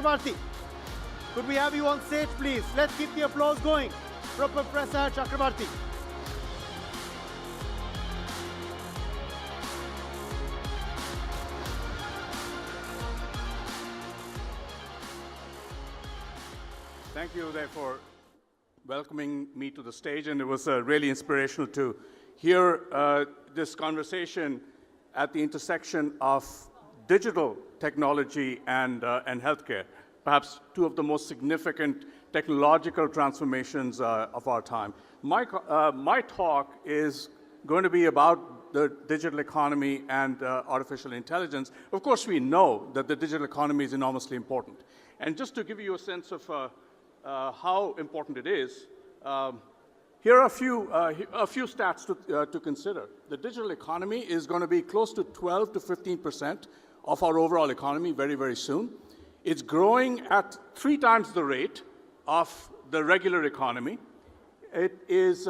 Chakravorti. Could we have you on stage, please? Let's keep the applause going for Professor Chakravorti. Thank you there for welcoming me to the stage, and it was really inspirational to hear this conversation at the intersection of digital technology and healthcare, perhaps two of the most significant technological transformations of our time. My talk is going to be about the digital economy and artificial intelligence. Of course, we know that the digital economy is enormously important. And just to give you a sense of how important it is, here are a few stats to consider. The digital economy is going to be close to 12 to 15% of our overall economy very, very soon. It's growing at 3 times the rate of the regular economy. It is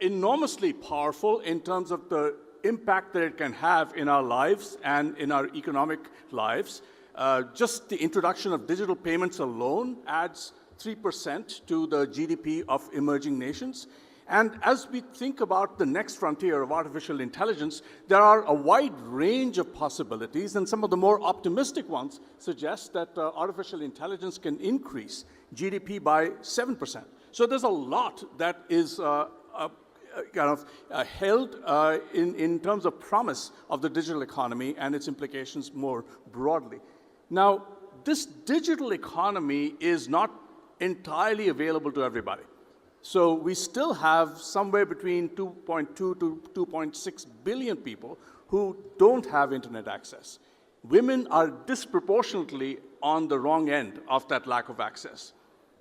enormously powerful in terms of the impact that it can have in our lives and in our economic lives. Just the introduction of digital payments alone adds 3% to the GDP of emerging nations. And as we think about the next frontier of artificial intelligence, there are a wide range of possibilities, and some of the more optimistic ones suggest that artificial intelligence can increase GDP by 7%. So there's a lot that is held in terms of promise of the digital economy and its implications more broadly. Now, this digital economy is not entirely available to everybody. So we still have somewhere between 2.2 to 2.6 billion people who don't have internet access. Women are disproportionately on the wrong end of that lack of access.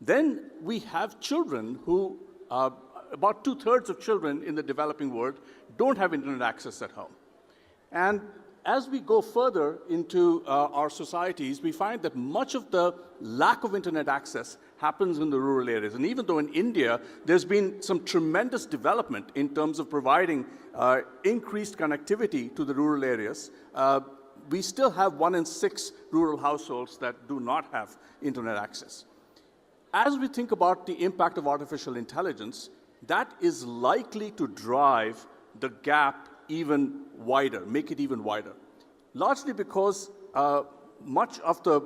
Then we have children who, about 2/3 of children in the developing world don't have internet access at home. And as we go further into our societies, we find that much of the lack of internet access happens in the rural areas. And even though in India, there's been some tremendous development in terms of providing increased connectivity to the rural areas, we still have 1 in 6 rural households that do not have internet access. As we think about the impact of artificial intelligence, that is likely to drive the gap even wider, make it even wider. Largely because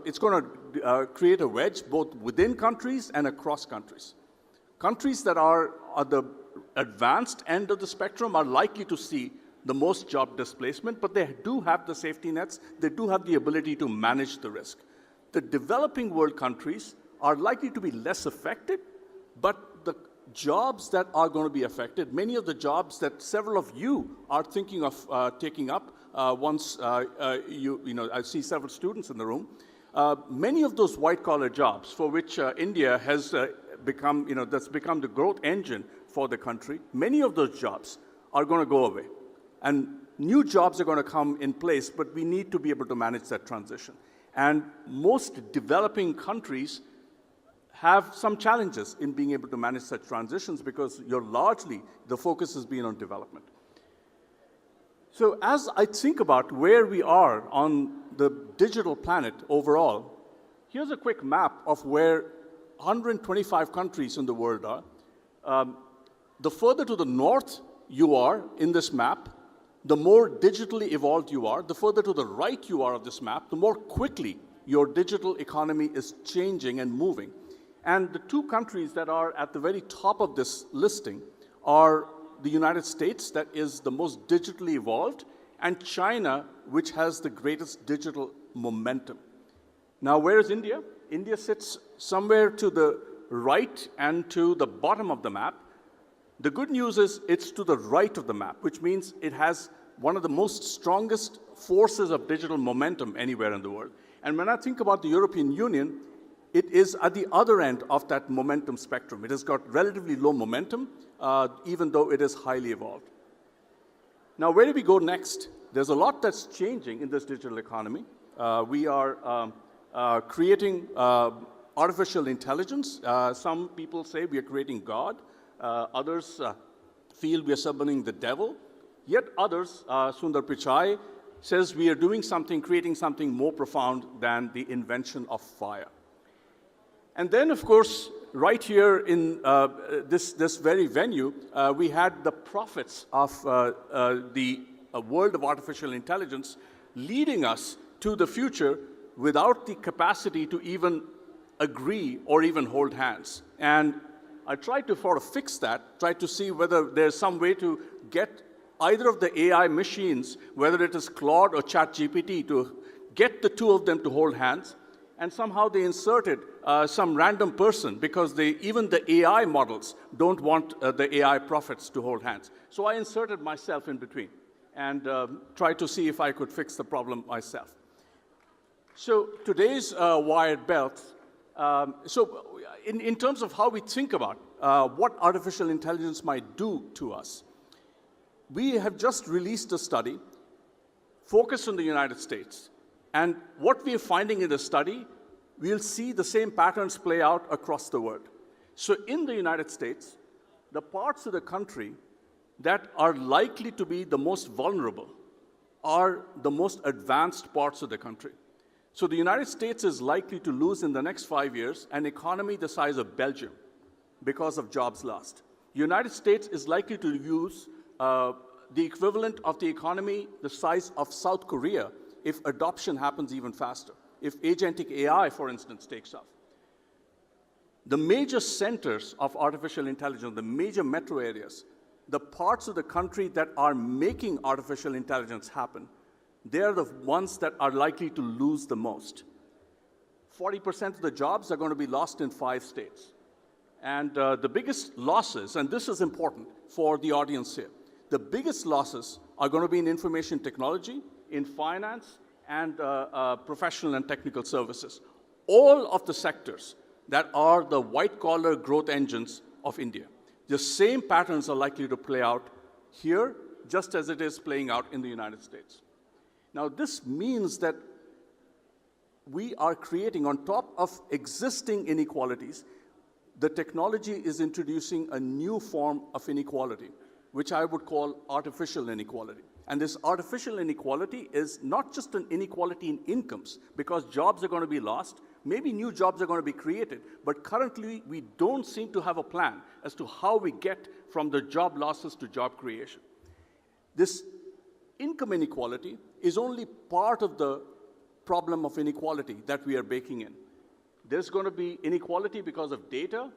it's going to create a wedge both within countries and across countries. Countries that are at the advanced end of the spectrum are likely to see the most job displacement, but they do have the safety nets, they do have the ability to manage the risk. The developing world countries are likely to be less affected, but the jobs that are going to be affected, many of the jobs that several of you are thinking of taking up once I see several students in the room, many of those white-collar jobs for which India has become, that's become the growth engine for the country, many of those jobs are going to go away. And new jobs are going to come in place, but we need to be able to manage that transition. And most developing countries have some challenges in being able to manage such transitions because the focus has been on development. So as I think about where we are on the digital planet overall, here's a quick map of where 125 countries in the world are. The further to the north you are in this map, the more digitally evolved you are. The further to the right you are of this map, the more quickly your digital economy is changing and moving. And the 2 countries that are at the very top of this listing are the United States, that is the most digitally evolved, and China, which has the greatest digital momentum. Now, where is India? India sits somewhere to the right and to the bottom of the map. The good news is it's to the right of the map, which means it has one of the most strongest forces of digital momentum anywhere in the world. And when I think about the European Union, it is at the other end of that momentum spectrum. It has got relatively low momentum, even though it is highly evolved. Now, where do we go next? There's a lot that's changing in this digital economy. We are creating artificial intelligence. Some people say we are creating God. Others feel we are summoning the devil. Yet others, Sundar Pichai, says we are doing something, creating something more profound than the invention of fire. And then, of course, right here in this very venue, we had the prophets of the world of artificial intelligence leading us to the future without the capacity to even agree or even hold hands. And I tried to sort of fix that, tried to see whether there's some way to get either of the AI machines, whether it is Claude or ChatGPT, to get the two of them to hold hands. And somehow they inserted some random person because even the AI models don't want the AI prophets to hold hands. So I inserted myself in between and tried to see if I could fix the problem myself. So today's wired belt, in terms of how we think about what artificial intelligence might do to us, we have just released a study focused on the United States. And what we are finding in the study, we'll see the same patterns play out across the world. So in the United States, the parts of the country that are likely to be the most vulnerable are the most advanced parts of the country. So the United States is likely to lose in the next 5 years an economy the size of Belgium because of jobs lost. The United States is likely to lose the equivalent of the economy the size of South Korea if adoption happens even faster, if agentic AI, for instance, takes off. The major centers of artificial intelligence, the major metro areas, the parts of the country that are making artificial intelligence happen, they're the ones that are likely to lose the most. 40% of the jobs are going to be lost in 5 states. And the biggest losses, and this is important for the audience here, the biggest losses are going to be in information technology, in finance, and professional and technical services. All of the sectors that are the white-collar growth engines of India. The same patterns are likely to play out here, just as it is playing out in the United States. Now, this means that we are creating, on top of existing inequalities, the technology is introducing a new form of inequality, which I would call artificial inequality. And this artificial inequality is not just an inequality in incomes, because jobs are going to be lost, maybe new jobs are going to be created, but currently we don't seem to have a plan as to how we get from the job losses to job creation. This income inequality is only part of the problem of inequality that we are baking in. There's going to be inequality because of data,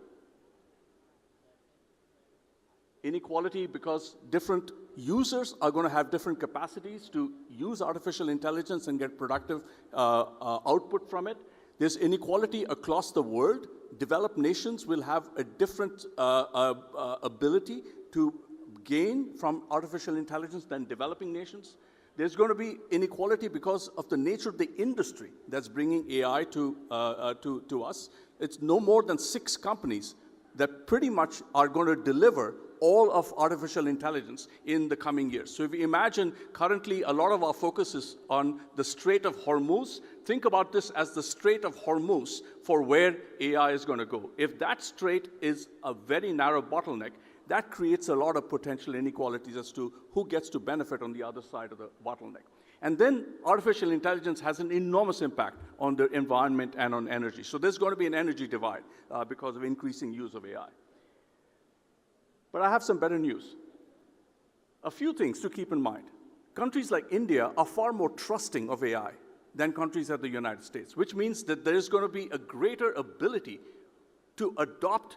inequality because different users are going to have different capacities to use artificial intelligence and get productive output from it. There's inequality across the world. Developed nations will have a different ability to gain from artificial intelligence than developing nations. There's going to be inequality because of the nature of the industry that's bringing AI to us. It's no more than 6 companies that pretty much are going to deliver all of artificial intelligence in the coming years. So if you imagine, currently a lot of our focus is on the Strait of Hormuz. Think about this as the Strait of Hormuz for where AI is going to go. If that strait is a very narrow bottleneck, that creates a lot of potential inequalities as to who gets to benefit on the other side of the bottleneck. And then artificial intelligence has an enormous impact on the environment and on energy. So there's going to be an energy divide because of increasing use of AI. But I have some better news. A few things to keep in mind. Countries like India are far more trusting of AI than countries like the United States, which means that there is going to be a greater ability to adopt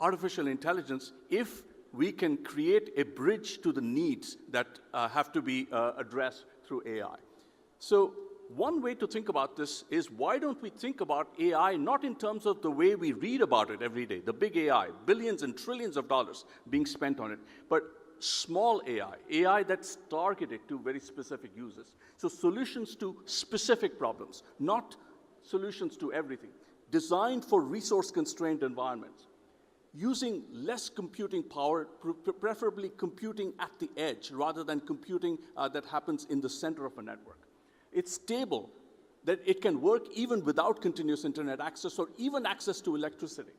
artificial intelligence if we can create a bridge to the needs that have to be addressed through AI. So one way to think about this is, why don't we think about AI not in terms of the way we read about it every day, the big AI, billions and trillions of dollars being spent on it, but small AI, AI that's targeted to very specific users. So solutions to specific problems, not solutions to everything, designed for resource-constrained environments, using less computing power, preferably computing at the edge rather than computing that happens in the center of a network. It's stable, that it can work even without continuous internet access or even access to electricity.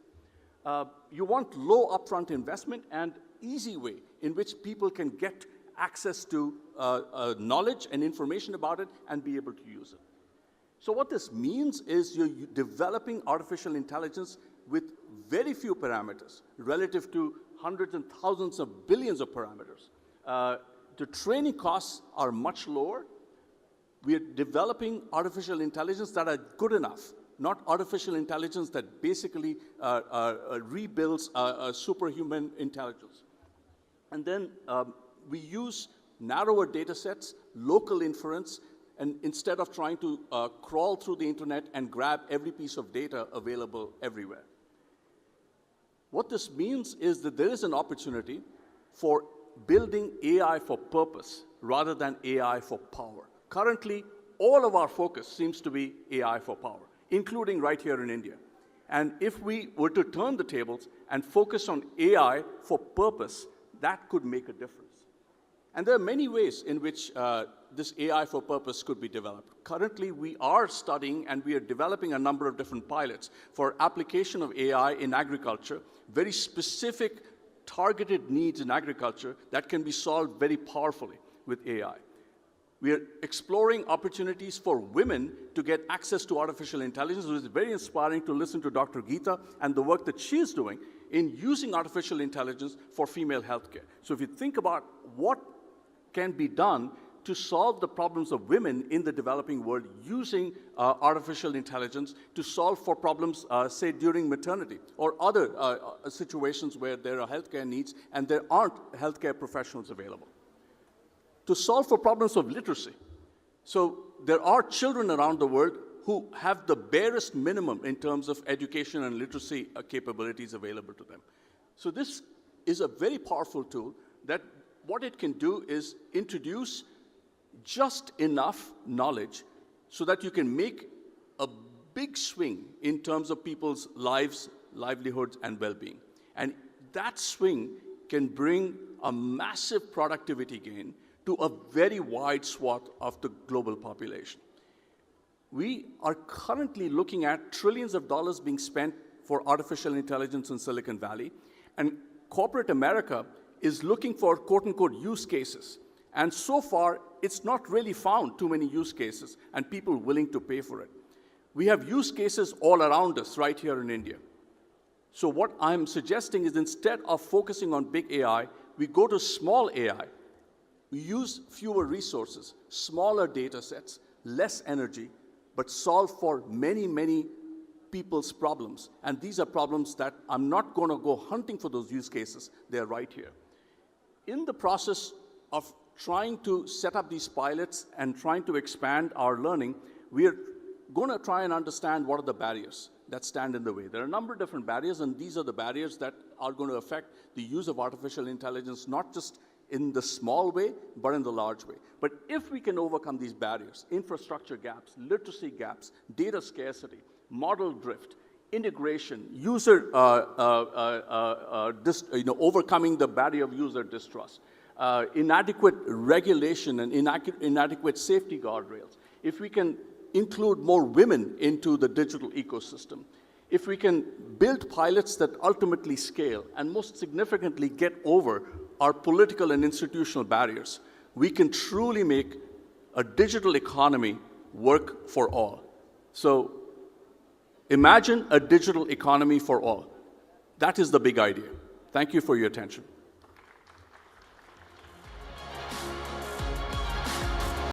You want low upfront investment and easy way in which people can get access to knowledge and information about it and be able to use it. So what this means is you're developing artificial intelligence with very few parameters relative to hundreds and thousands of billions of parameters. The training costs are much lower. We are developing artificial intelligence that are good enough, not artificial intelligence that basically rebuilds superhuman intelligence. And then we use narrower data sets, local inference, and instead of trying to crawl through the internet and grab every piece of data available everywhere. What this means is that there is an opportunity for building AI for purpose rather than AI for power. Currently, all of our focus seems to be AI for power, including right here in India. And if we were to turn the tables and focus on AI for purpose, that could make a difference. And there are many ways in which this AI for purpose could be developed. Currently, we are studying and we are developing a number of different pilots for application of AI in agriculture, very specific targeted needs in agriculture that can be solved very powerfully with AI. We are exploring opportunities for women to get access to artificial intelligence. It is very inspiring to listen to Dr. Geeta and the work that she is doing in using artificial intelligence for female healthcare. So if you think about what can be done to solve the problems of women in the developing world using artificial intelligence to solve for problems, say, during maternity or other situations where there are healthcare needs and there aren't healthcare professionals available. To solve for problems of literacy. So there are children around the world who have the barest minimum in terms of education and literacy capabilities available to them. So this is a very powerful tool that what it can do is introduce just enough knowledge so that you can make a big swing in terms of people's lives, livelihoods, and well-being. And that swing can bring a massive productivity gain to a very wide swath of the global population. We are currently looking at trillions of dollars being spent for artificial intelligence in Silicon Valley, and corporate America is looking for quote-unquote use cases. And so far, it's not really found too many use cases and people willing to pay for it. We have use cases all around us right here in India. So what I'm suggesting is instead of focusing on big AI, we go to small AI. We use fewer resources, smaller data sets, less energy, but solve for many, many people's problems. And these are problems that I'm not going to go hunting for those use cases. They're right here. In the process of trying to set up these pilots and trying to expand our learning, we are going to try and understand what are the barriers that stand in the way. There are a number of different barriers, and these are the barriers that are going to affect the use of artificial intelligence, not just in the small way, but in the large way. But if we can overcome these barriers, infrastructure gaps, literacy gaps, data scarcity, model drift, integration, user, overcoming the barrier of user distrust, inadequate regulation and inadequate safety guardrails, if we can include more women into the digital ecosystem, if we can build pilots that ultimately scale and most significantly get over our political and institutional barriers, we can truly make a digital economy work for all. So imagine a digital economy for all. That is the big idea. Thank you for your attention.